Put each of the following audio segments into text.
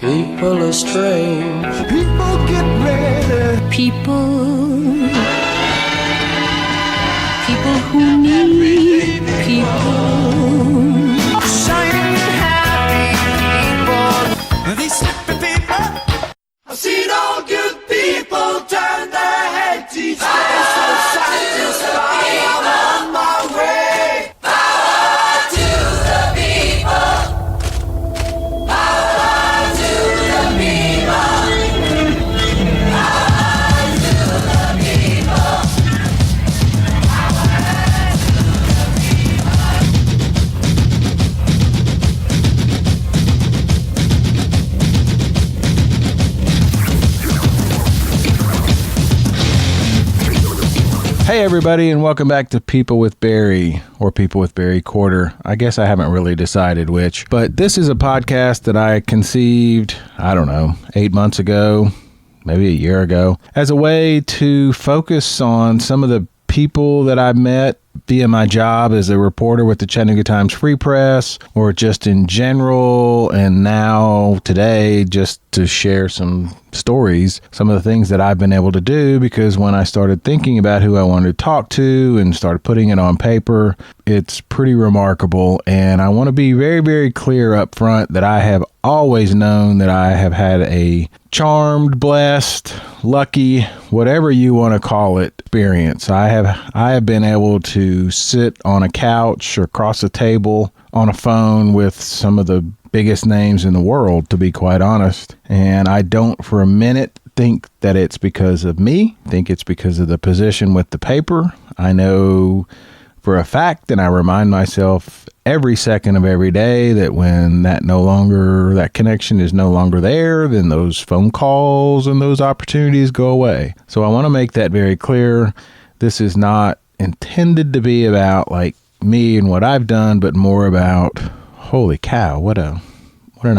People are strange. People get ready. People who need people. Shining happy people. These happy people. I've seen all good people turn their heads each day. So satisfied, I'm on my way. Power to the people. Power to the people. Power to the people. Hey everybody, and welcome back to People with Barry, or People with Barry Quarter. I guess I haven't really decided which, but this is a podcast that I conceived, 8 months ago, maybe a year ago, as a way to focus on some of the people that I met via my job as a reporter with the Chattanooga Times Free Press, or just in general, and now today just to share some stories, some of the things that I've been able to do, because when I started thinking about who I wanted to talk to and started putting it on paper, it's pretty remarkable. And I want to be very, very clear up front that I have always known that I have had a charmed, blessed, lucky, whatever you want to call it, experience. I have been able to sit on a couch or across a table on a phone with some of the biggest names in the world, to be quite honest. And I don't for a minute think that it's because of me. I think it's because of the position with the paper. I know for a fact, and I remind myself every second of every day, that when that connection is no longer there, then those phone calls and those opportunities go away. So I want to make that very clear. This is not intended to be about like me and what I've done, but more about, holy cow, what an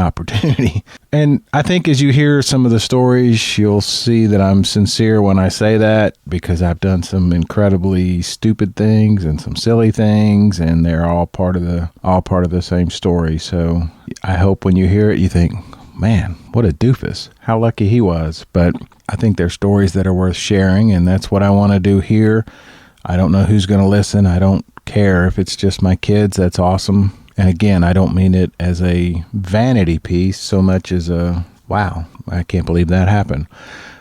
opportunity. And I think as you hear some of the stories, you'll see that I'm sincere when I say that, because I've done some incredibly stupid things and some silly things, and they're all part of the same story. So I hope when you hear it, you think, man, what a doofus. How lucky he was. But I think they're stories that are worth sharing, and that's what I want to do here. I don't know who's going to listen. I don't care if it's just my kids. That's awesome. And again, I don't mean it as a vanity piece so much as a, wow, I can't believe that happened.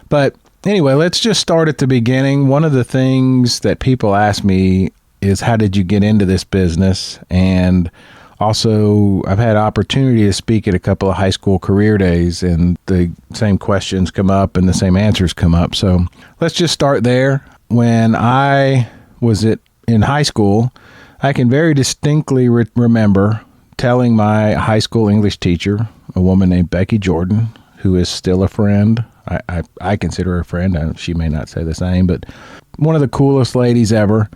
But anyway, let's just start at the beginning. One of the things that people ask me is, how did you get into this business? And also, I've had opportunity to speak at a couple of high school career days, and the same questions come up and the same answers come up. So let's just start there. When I was in high school, I can very distinctly remember telling my high school English teacher, a woman named Becky Jordan, who is still a friend. I consider her a friend. She may not say the same, but one of the coolest ladies ever.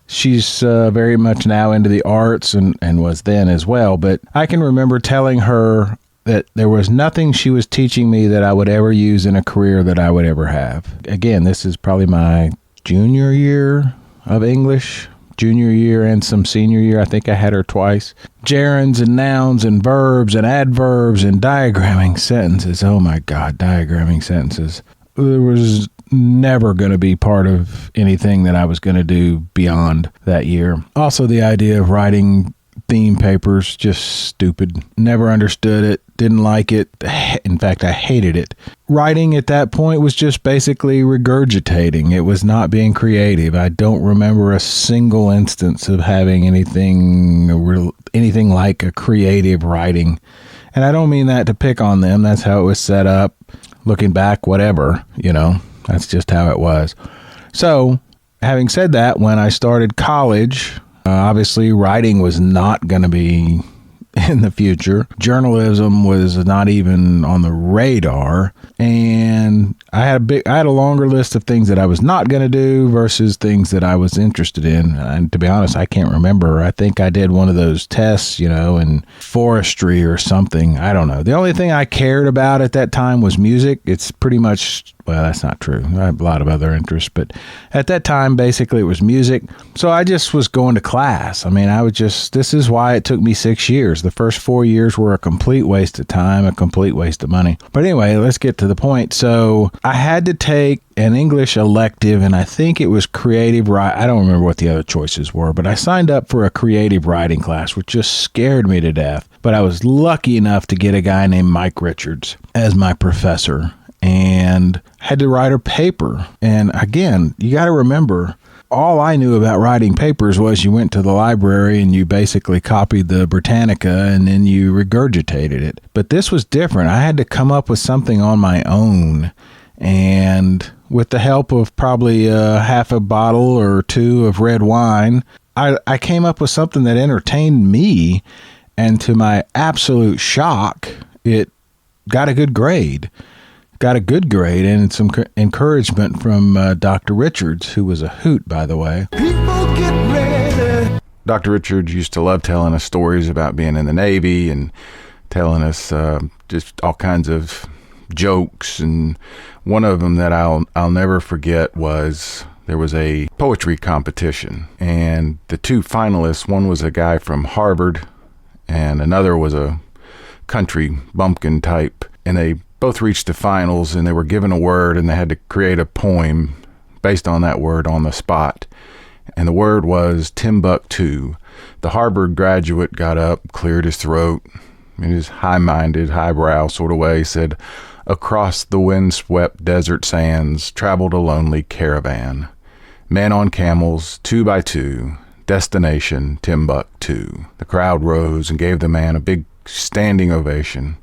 She's very much now into the arts and was then as well. But I can remember telling her that there was nothing she was teaching me that I would ever use in a career that I would ever have. Again, this is probably my junior year of English. Junior year and some senior year. I think I had her twice. Gerunds and nouns and verbs and adverbs and diagramming sentences. Oh my God, diagramming sentences. There was never going to be part of anything that I was going to do beyond that year. Also, the idea of writing theme papers, just stupid. Never understood it. Didn't like it. In fact, I hated it. Writing at that point was just basically regurgitating. It was not being creative. I don't remember a single instance of having anything like a creative writing. And I don't mean that to pick on them. That's how it was set up. Looking back, whatever, that's just how it was. So, having said that, when I started college, obviously writing was not going to be in the future. Journalism was not even on the radar, and I had a longer list of things that I was not going to do versus things that I was interested in. And to be honest, I can't remember. I think I did one of those tests, in forestry or something. I don't know. The only thing I cared about at that time was music. It's pretty much, well, that's not true. I have a lot of other interests, but at that time, basically, it was music. So I just was going to class. I mean, this is why it took me 6 years. The first 4 years were a complete waste of time, a complete waste of money. But anyway, let's get to the point. So I had to take an English elective, and I think it was creative writing. I don't remember what the other choices were, but I signed up for a creative writing class, which just scared me to death. But I was lucky enough to get a guy named Mike Richards as my professor, and had to write a paper. And again, you got to remember, all I knew about writing papers was you went to the library and you basically copied the Britannica and then you regurgitated it. But this was different. I had to come up with something on my own. And with the help of probably half a bottle or two of red wine, I came up with something that entertained me. And to my absolute shock, it got a good grade. And some encouragement from Dr. Richards, who was a hoot, by the way. People get ready. Dr. Richards used to love telling us stories about being in the Navy and telling us just all kinds of jokes. And one of them that I'll never forget was there was a poetry competition. And the two finalists, one was a guy from Harvard and another was a country bumpkin type. And they both reached the finals, and they were given a word, and they had to create a poem based on that word on the spot. And the word was Timbuktu. The Harvard graduate got up, cleared his throat in his high-minded, highbrow sort of way, said, "Across the windswept desert sands traveled a lonely caravan. Men on camels, 2 by 2, destination Timbuktu." The crowd rose and gave the man a big standing ovation.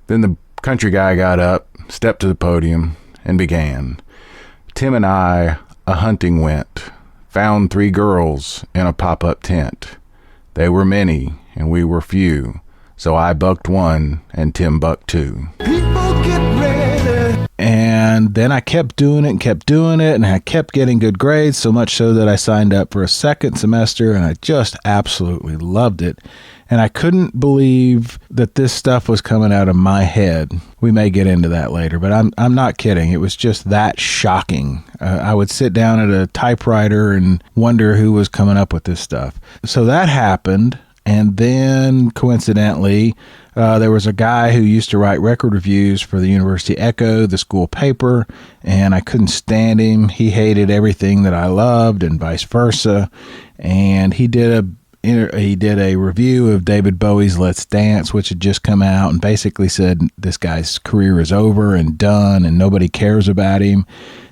Then the country guy got up, stepped to the podium, and began. "Tim and I a-hunting went, found 3 girls in a pop-up tent. They were many, and we were few, so I bucked 1, and Tim bucked 2. People get ready. And then I kept doing it, and I kept getting good grades, so much so that I signed up for a second semester, and I just absolutely loved it. And I couldn't believe that this stuff was coming out of my head. We may get into that later, but I'm not kidding. It was just that shocking. I would sit down at a typewriter and wonder who was coming up with this stuff. So that happened, and then coincidentally, there was a guy who used to write record reviews for the University Echo, the school paper, and I couldn't stand him. He hated everything that I loved and vice versa. And he did a review of David Bowie's Let's Dance, which had just come out, and basically said this guy's career is over and done and nobody cares about him.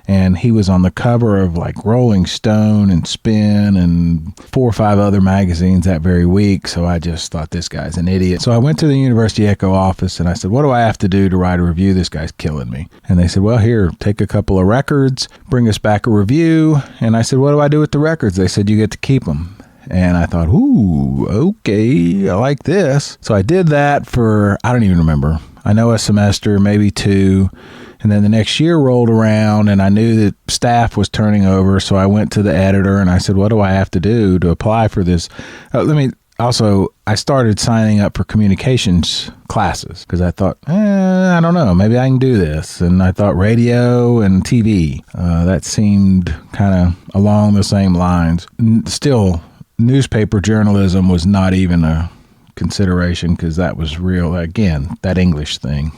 And he was on the cover of like Rolling Stone and Spin and 4 or 5 other magazines that very week. So I just thought, this guy's an idiot. So I went to the University Echo office and I said, what do I have to do to write a review? This guy's killing me. And they said, well, here, take a couple of records, bring us back a review. And I said, what do I do with the records? They said, you get to keep them. And I thought, ooh, okay, I like this. So I did that for, I don't even remember. I know a semester, maybe 2. And then the next year rolled around and I knew that staff was turning over. So I went to the editor and I said, what do I have to do to apply for this? I started signing up for communications classes because I thought, I don't know, maybe I can do this. And I thought radio and TV, that seemed kind of along the same lines. Still, newspaper journalism was not even a consideration because that was real. Again, that English thing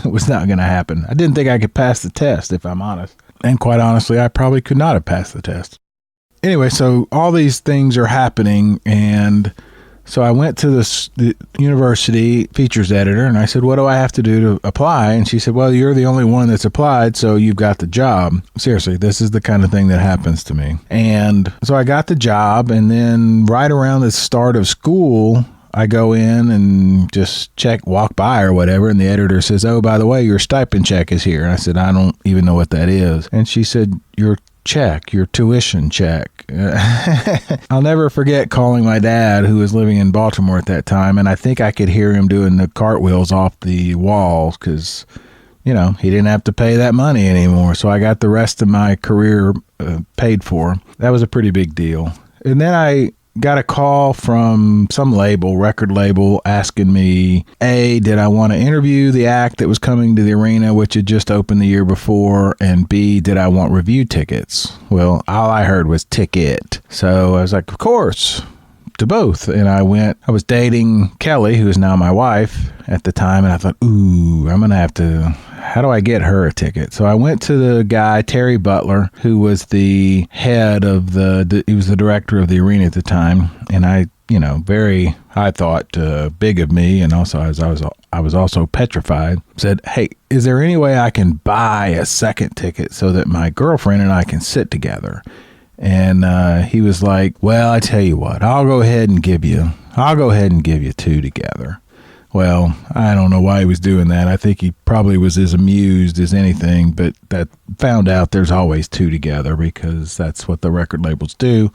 was not going to happen. I didn't think I could pass the test, if I'm honest. And quite honestly, I probably could not have passed the test. Anyway, so all these things are happening, and so I went to the university features editor, and I said, what do I have to do to apply? And she said, well, you're the only one that's applied, so you've got the job. Seriously, this is the kind of thing that happens to me. And so I got the job, and then right around the start of school, I go in and just walk by or whatever, and the editor says, oh, by the way, your stipend check is here. And I said, I don't even know what that is. And she said, your tuition check. I'll never forget calling my dad, who was living in Baltimore at that time, and I think I could hear him doing the cartwheels off the walls because, he didn't have to pay that money anymore. So I got the rest of my career paid for. That was a pretty big deal. And then I got a call from some record label, asking me, A, did I want to interview the act that was coming to the arena, which had just opened the year before, and B, did I want review tickets? Well, all I heard was ticket. So I was like, of course, to both. And I was dating Kelly, who is now my wife at the time. And I thought, ooh, how do I get her a ticket? So I went to the guy, Terry Butler, who was the head of he was the director of the arena at the time. And I thought big of me. And also I was also petrified. Said, hey, is there any way I can buy a second ticket so that my girlfriend and I can sit together? And he was like, well, I tell you what, I'll go ahead and give you two together. Well, I don't know why he was doing that. I think he probably was as amused as anything, but that found out there's always two together because that's what the record labels do.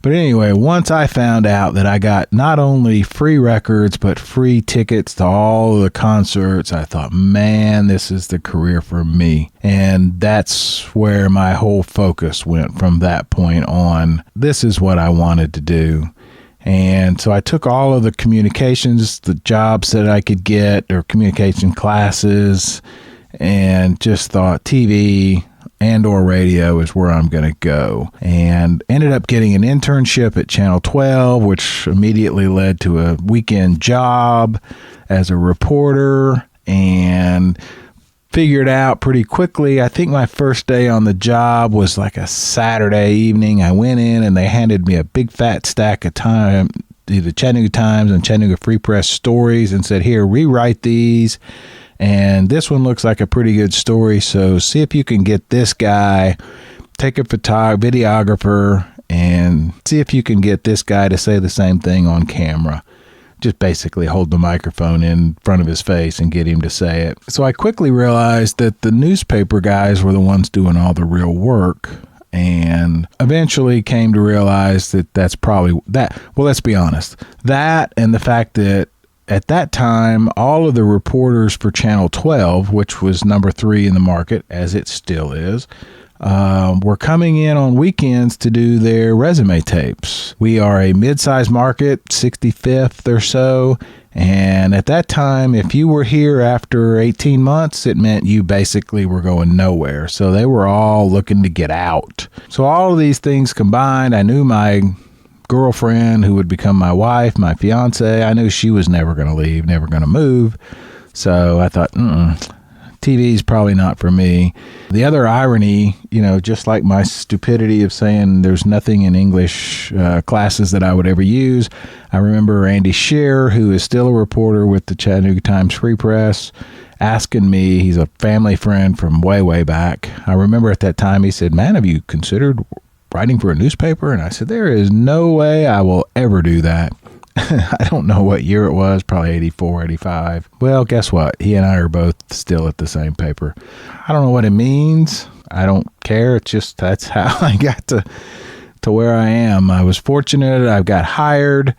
But anyway, once I found out that I got not only free records, but free tickets to all the concerts, I thought, man, this is the career for me. And that's where my whole focus went from that point on. This is what I wanted to do. And so I took all of the communications, the jobs that I could get, or communication classes, and just thought TV and or radio is where I'm going to go. And ended up getting an internship at Channel 12, which immediately led to a weekend job as a reporter, and figured out pretty quickly. I think my first day on the job was like a Saturday evening. I went in and they handed me a big fat stack of the Chattanooga Times and Chattanooga Free Press stories and said, here, rewrite these. And this one looks like a pretty good story, so see if you can get this guy, take a videographer, and see if you can get this guy to say the same thing on camera. Just basically hold the microphone in front of his face and get him to say it. So I quickly realized that the newspaper guys were the ones doing all the real work, and eventually came to realize that that's probably that. Well, let's be honest. That and the fact that at that time, all of the reporters for Channel 12, which was number 3 in the market, as it still is, were coming in on weekends to do their resume tapes. We are a mid-sized market, 65th or so, and at that time, if you were here after 18 months, it meant you basically were going nowhere. So they were all looking to get out. So all of these things combined, I knew my girlfriend, who would become my wife, my fiance, I knew she was never going to leave, never going to move. So I thought, TV's probably not for me. The other irony, just like my stupidity of saying there's nothing in English classes that I would ever use, I remember Andy Shearer, who is still a reporter with the Chattanooga Times Free Press, asking me, he's a family friend from way, way back. I remember at that time he said, man, have you considered writing for a newspaper? And I said, there is no way I will ever do that. I don't know what year it was, probably 84, 85. Well, guess what? He and I are both still at the same paper. I don't know what it means. I don't care. It's just that's how I got to where I am. I was fortunate. I got hired,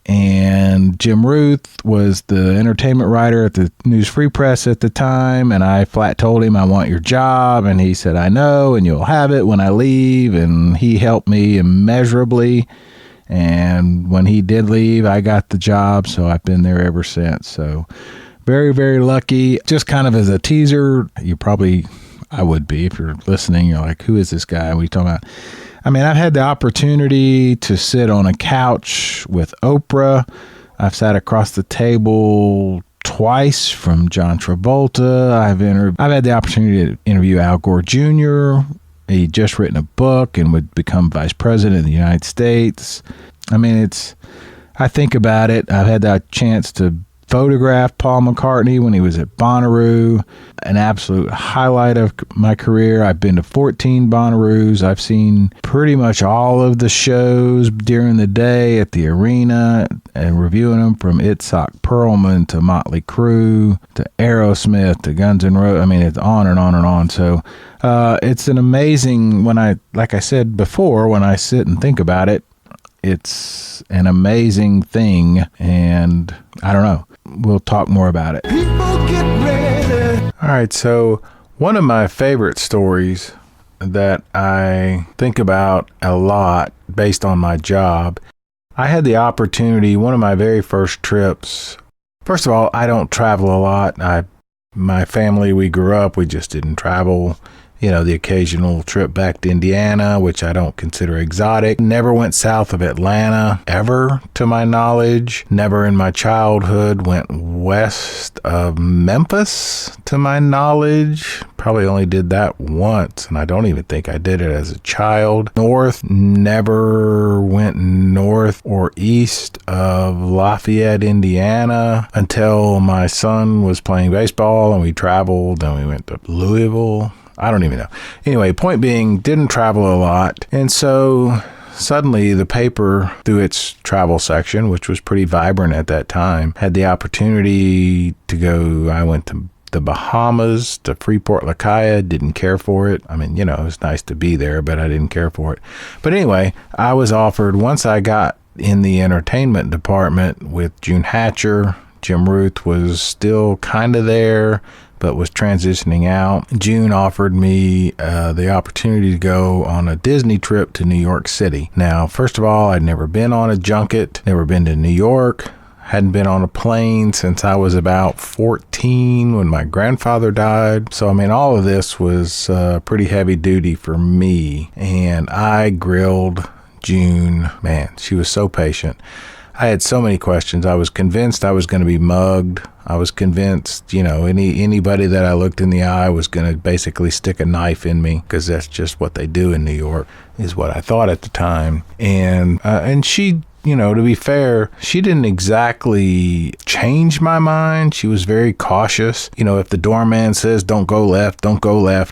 and Jim Ruth was the entertainment writer at the News Free Press at the time, and I flat told him, I want your job, and he said, I know, and you'll have it when I leave, and he helped me immeasurably. And when he did leave, I got the job, so I've been there ever since. So very, very lucky. Just kind of as a teaser, I would be, if you're listening, you're like, who is this guy? What are you talking about? I mean, I've had the opportunity to sit on a couch with Oprah. I've sat across the table twice from John Travolta. I've had the opportunity to interview Al Gore Jr., He'd just written a book and would become vice president of the United States. I mean, I think about it. I've had that chance to photograph Paul McCartney when he was at Bonnaroo, an absolute highlight of my career. I've been to 14 Bonnaroos. I've seen pretty much all of the shows during the day at the arena and reviewing them, from Itzhak Perlman to Motley Crue to Aerosmith to Guns N' Roses. I mean, it's on and on and on. So it's an amazing, like I said before, when I sit and think about it, it's an amazing thing, and I don't know. We'll talk more about it. People get ready. All right, so one of my favorite stories that I think about a lot based on my job, I had the opportunity, one of my very first trips. First of all, I don't travel a lot. My family, we grew up, we just didn't travel the occasional trip back to Indiana, which I don't consider exotic. Never went south of Atlanta ever, to my knowledge. Never in my childhood went west of Memphis, to my knowledge. Probably only did that once, and I don't even think I did it as a child. North, never went north or east of Lafayette, Indiana, until my son was playing baseball and we traveled and we went to Louisville. I don't even know. Anyway, point being, didn't travel a lot. And so suddenly the paper, through its travel section, which was pretty vibrant at that time, had the opportunity to go. I went to the Bahamas, to Freeport, LaCaya. Didn't care for it. I mean, it was nice to be there, but I didn't care for it. But anyway, I was offered, once I got in the entertainment department with June Hatcher, Jim Ruth was still kind of there, but was transitioning out. June offered me the opportunity to go on a Disney trip to New York City. Now, first of all, I'd never been on a junket, never been to New York. Hadn't been on a plane since I was about 14 when my grandfather died. So, I mean, all of this was pretty heavy duty for me. And I grilled June. Man, she was so patient. I had so many questions. I was convinced I was going to be mugged. I was convinced, anybody that I looked in the eye was going to basically stick a knife in me, because that's just what they do in New York, is what I thought at the time. And she, to be fair, she didn't exactly change my mind. She was very cautious. If the doorman says, don't go left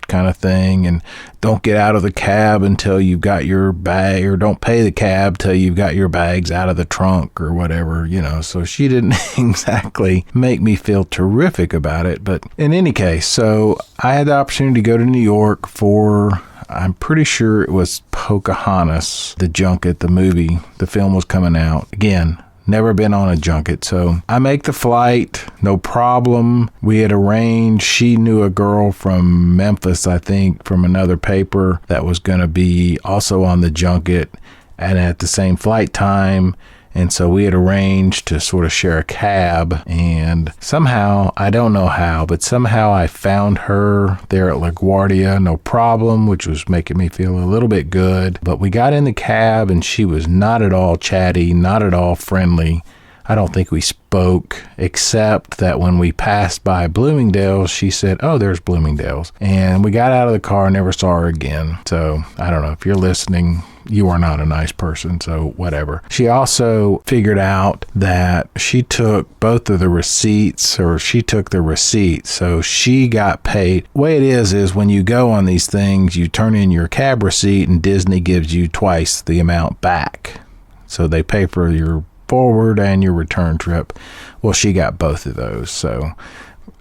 kind of thing, and don't get out of the cab until you've got your bag, or don't pay the cab till you've got your bags out of the trunk or whatever, so she didn't exactly make me feel terrific about it. But in any case, so I had the opportunity to go to New York for, I'm pretty sure it was Pocahontas, the junket, the movie. The film was coming out. Again, never been on a junket. So I make the flight, no problem. We had arranged, she knew a girl from Memphis, I think, from another paper that was going to be also on the junket and at the same flight time. And so we had arranged to sort of share a cab, and somehow, I don't know how, but somehow I found her there at LaGuardia, no problem, which was making me feel a little bit good. But we got in the cab and she was not at all chatty, not at all friendly. I don't think we spoke, except that when we passed by Bloomingdale's, she said, oh, there's Bloomingdale's. And we got out of the car, never saw her again. So I don't know, if you're listening, you are not a nice person, so whatever. She also figured out that she took both of the receipts, or she took the receipt, so she got paid. The way it is when you go on these things, you turn in your cab receipt and Disney gives you twice the amount back. So they pay for your forward and your return trip. Well, she got both of those. So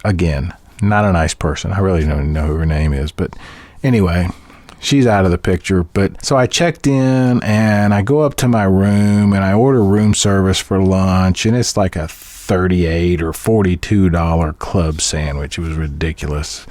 again, not a nice person. I really don't even know who her name is, but anyway, she's out of the picture. But so I checked in and I go up to my room and I order room service for lunch, and it's like a $38 or $42 club sandwich. It was ridiculous.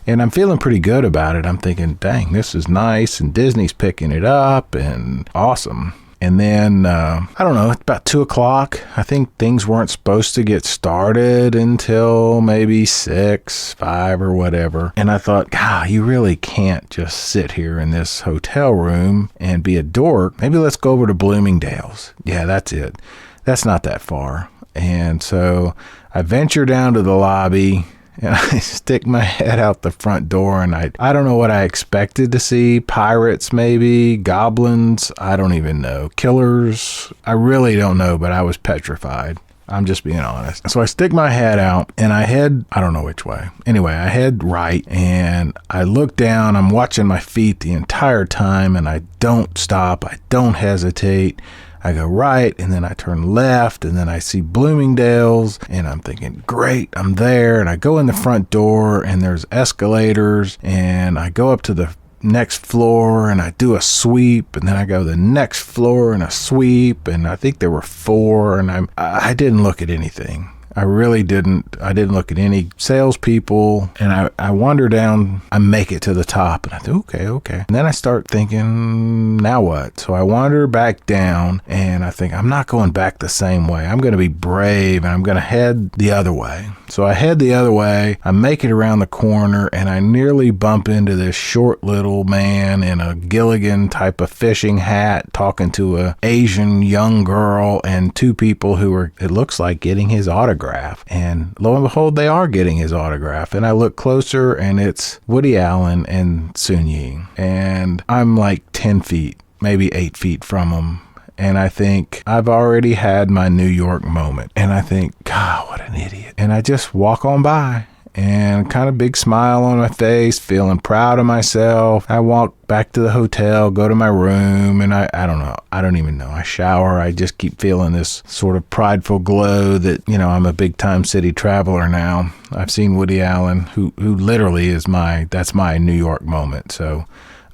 And I'm feeling pretty good about it. I'm thinking, dang, this is nice, and Disney's picking it up, and awesome. And then, I don't know, it's about 2 o'clock. I think things weren't supposed to get started until maybe 6, 5 or whatever. And I thought, God, you really can't just sit here in this hotel room and be a dork. Maybe let's go over to Bloomingdale's. Yeah, that's it. That's not that far. And so I venture down to the lobby, and I stick my head out the front door, and I don't know what I expected to see. Pirates, maybe. Goblins. I don't even know. Killers. I really don't know, but I was petrified. I'm just being honest. So I stick my head out, and I head, I don't know which way. Anyway, I head right, and I look down. I'm watching my feet the entire time, and I don't stop. I don't hesitate. I go right, and then I turn left, and then I see Bloomingdale's, and I'm thinking, great, I'm there. And I go in the front door, and there's escalators, and I go up to the next floor, and I do a sweep, and then I go to the next floor and a sweep, and I think there were 4, and I didn't look at anything. I really didn't. I didn't look at any salespeople, and I wander down. I make it to the top, and I think, okay. And then I start thinking, now what? So I wander back down, and I think, I'm not going back the same way. I'm going to be brave, and I'm going to head the other way. So I head the other way. I make it around the corner, and I nearly bump into this short little man in a Gilligan type of fishing hat talking to a Asian young girl and two people who are, it looks like, getting his autograph. And lo and behold, they are getting his autograph. And I look closer, and it's Woody Allen and Sun Yi. And I'm like 10 feet, maybe 8 feet from them. And I think, I've already had my New York moment. And I think, God, what an idiot. And I just walk on by, and kind of big smile on my face, feeling proud of myself. I walk back to the hotel, go to my room, and I don't know. I don't even know. I shower. I just keep feeling this sort of prideful glow that, I'm a big time city traveler now. I've seen Woody Allen, who literally is that's my New York moment. So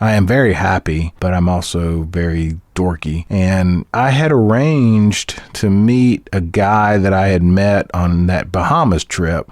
I am very happy, but I'm also very dorky. And I had arranged to meet a guy that I had met on that Bahamas trip.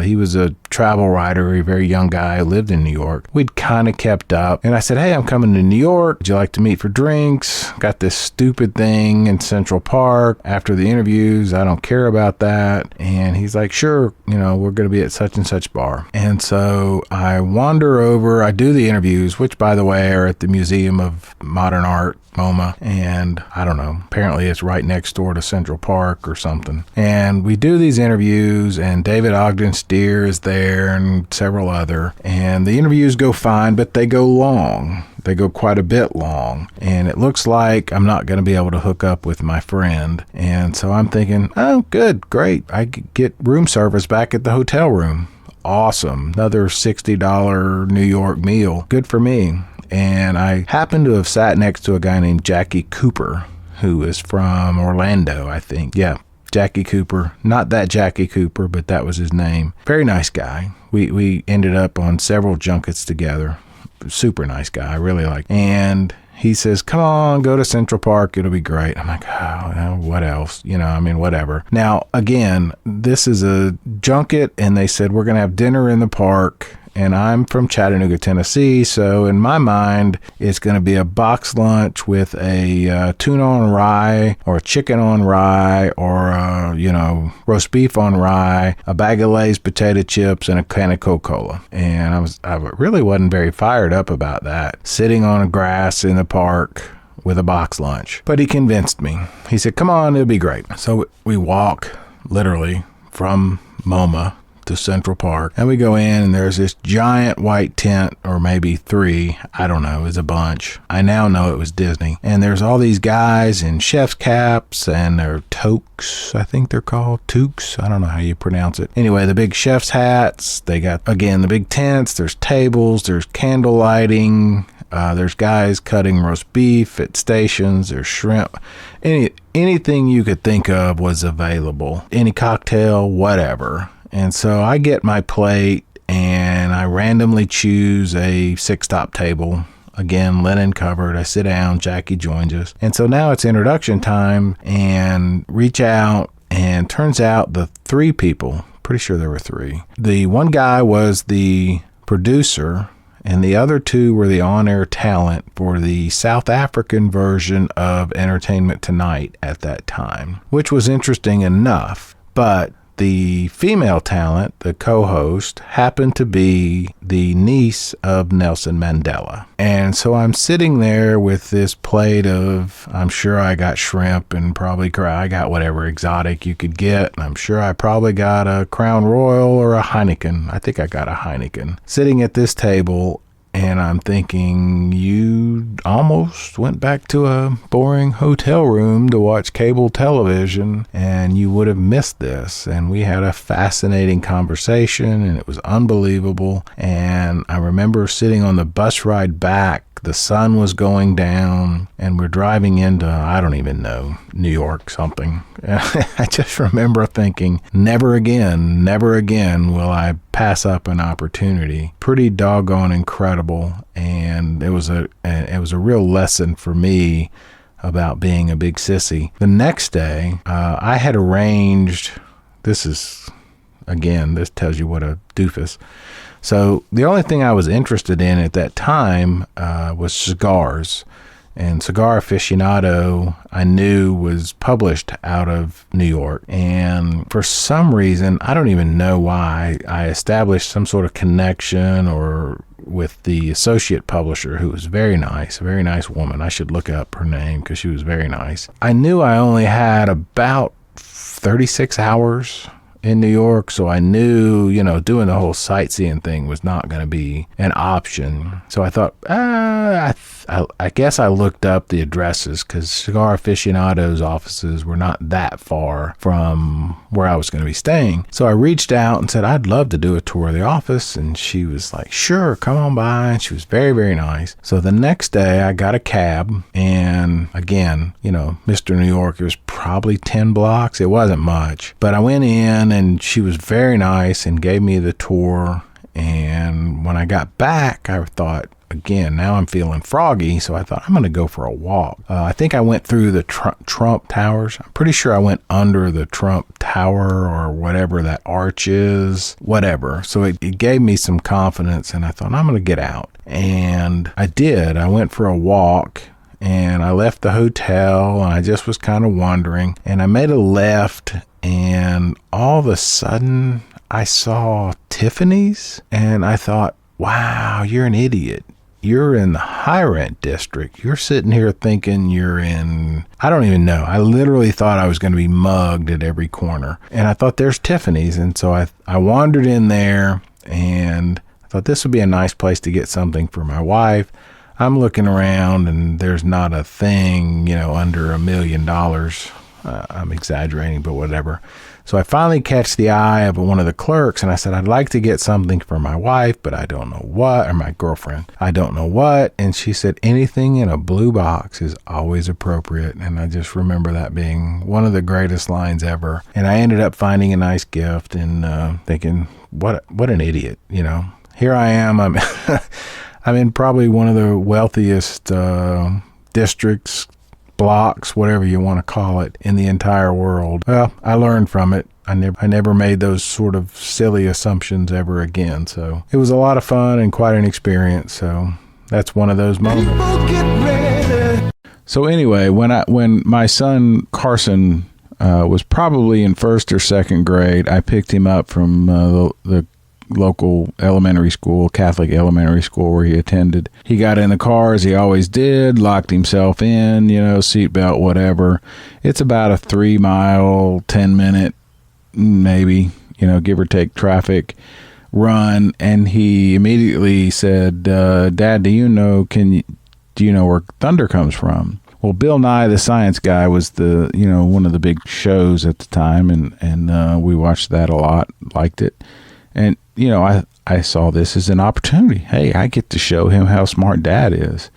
He was a travel writer, a very young guy who lived in New York. We'd kind of kept up. And I said, hey, I'm coming to New York. Would you like to meet for drinks? Got this stupid thing in Central Park. After the interviews, I don't care about that. And he's like, sure, we're going to be at such and such bar. And so I wander over. I do the interviews, which, by the way, are at the Museum of Modern Art, MoMA, and I don't know, apparently it's right next door to Central Park or something. And we do these interviews, and David Ogden Stier is there and several other, and the interviews go fine, but they go long. They go quite a bit long, and it looks like I'm not going to be able to hook up with my friend. And so I'm thinking, oh, good, great. I could get room service back at the hotel room. Awesome. Another $60 New York meal. Good for me. And I happened to have sat next to a guy named Jackie Cooper, who is from Orlando, I think. Yeah, Jackie Cooper. Not that Jackie Cooper, but that was his name. Very nice guy. We ended up on several junkets together. Super nice guy. I really like. And he says, come on, go to Central Park. It'll be great. I'm like, oh, what else? Whatever. Now, again, this is a junket, and they said, we're going to have dinner in the park. And I'm from Chattanooga, Tennessee, so in my mind, it's going to be a box lunch with a tuna on rye, or a chicken on rye, or roast beef on rye, a bag of Lay's potato chips, and a can of Coca-Cola. And I really wasn't very fired up about that, sitting on grass in the park with a box lunch. But he convinced me. He said, come on, it'll be great. So we walk, literally, from MoMA to Central Park, and we go in, and there's this giant white tent, or maybe three, I don't know, it was a bunch. I now know it was Disney. And there's all these guys in chef's caps, and they're toques, I think they're called, toques, I don't know how you pronounce it. Anyway, the big chef's hats, they got, again, the big tents, there's tables, there's candle lighting, there's guys cutting roast beef at stations, there's shrimp, anything you could think of was available, any cocktail, whatever. And so I get my plate, and I randomly choose a 6-top table. Again, linen covered. I sit down. Jackie joins us. And so now it's introduction time, and reach out, and turns out the three people, pretty sure there were three. The one guy was the producer, and the other two were the on-air talent for the South African version of Entertainment Tonight at that time, which was interesting enough. But the female talent, the co-host, happened to be the niece of Nelson Mandela. And so I'm sitting there with this plate of, I'm sure I got shrimp, and probably I got whatever exotic you could get. And I'm sure I probably got a Crown Royal or a Heineken. I think I got a Heineken. Sitting at this table, and I'm thinking, you almost went back to a boring hotel room to watch cable television, and you would have missed this. And we had a fascinating conversation, and it was unbelievable. And I remember sitting on the bus ride back. The sun was going down, and we're driving into, I don't even know, New York something. I just remember thinking, never again will I pass up an opportunity. Pretty doggone incredible, and it was a real lesson for me about being a big sissy. The next day, I had arranged this tells you what a doofus. So the only thing I was interested in at that time was cigars. And Cigar Aficionado, I knew, was published out of New York. And for some reason, I don't even know why, I established some sort of connection or with the associate publisher, who was very nice, a very nice woman. I should look up her name because she was very nice. I knew I only had about 36 hours in New York, so I knew, doing the whole sightseeing thing was not going to be an option. So I thought, I guess I looked up the addresses because Cigar Aficionado's offices were not that far from where I was going to be staying. So I reached out and said, I'd love to do a tour of the office. And she was like, sure, come on by. And she was very, very nice. So the next day I got a cab, and again, Mr. New York, it was probably 10 blocks. It wasn't much, but I went in and she was very nice and gave me the tour. And when I got back, I thought, again, now I'm feeling froggy, so I thought I'm going to go for a walk. I think I went through the Trump Towers. I'm pretty sure I went under the Trump Tower or whatever that arch is, whatever. So it gave me some confidence, and I thought I'm going to get out. And I did. I went for a walk, and I left the hotel, and I just was kind of wandering, and I made a left, and all of a sudden I saw Tiffany's, and I thought, wow, you're an idiot. You're in the high rent district. You're sitting here thinking you're in, I don't even know. I literally thought I was going to be mugged at every corner. And I thought, there's Tiffany's. And so I wandered in there, and I thought this would be a nice place to get something for my wife. I'm looking around, and there's not a thing, under $1 million. I'm exaggerating, but whatever. So I finally catch the eye of one of the clerks, and I said, I'd like to get something for my wife, but I don't know what, or my girlfriend. I don't know what. And she said, anything in a blue box is always appropriate. And I just remember that being one of the greatest lines ever. And I ended up finding a nice gift and thinking, what an idiot, Here I am. I'm in probably one of the wealthiest districts, blocks, whatever you want to call it, in the entire world. Well, I learned from it. I never made those sort of silly assumptions ever again. So it was a lot of fun and quite an experience. So that's one of those moments. So anyway, when my son Carson was probably in first or second grade, I picked him up from the local elementary school, Catholic elementary school where he attended. He got in the car, as he always did, locked himself in, seatbelt, whatever. It's about a 3-mile, 10-minute, maybe, give or take traffic run. And he immediately said, Dad, do you know where thunder comes from? Well, Bill Nye, the Science Guy, was one of the big shows at the time, and we watched that a lot, liked it. And, I saw this as an opportunity. Hey, I get to show him how smart Dad is.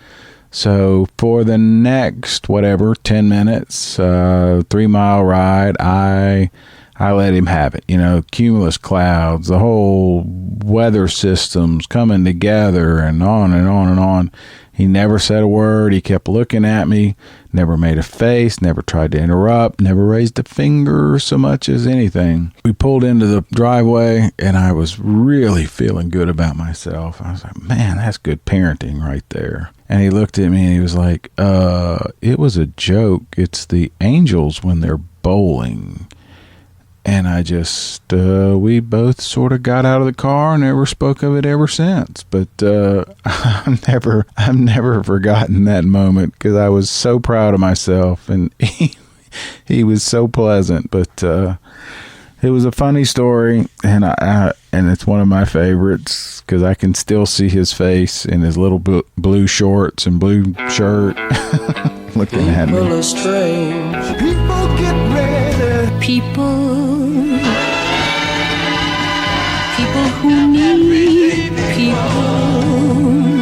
So for the next, 10 minutes, 3-mile ride, I let him have it. Cumulus clouds, the whole weather systems coming together, and on and on and on. He never said a word. He kept looking at me, never made a face, never tried to interrupt, never raised a finger so much as anything. We pulled into the driveway, and I was really feeling good about myself. I was like, man, that's good parenting right there. And he looked at me, and he was like, it was a joke. It's the Angels when they're bowling. And I just, we both sort of got out of the car and never spoke of it ever since. But I've never forgotten that moment because I was so proud of myself, and he was so pleasant. But it was a funny story, and it's one of my favorites because I can still see his face in his little blue shorts and blue shirt looking at me. People are strange. People get ready. People who need people.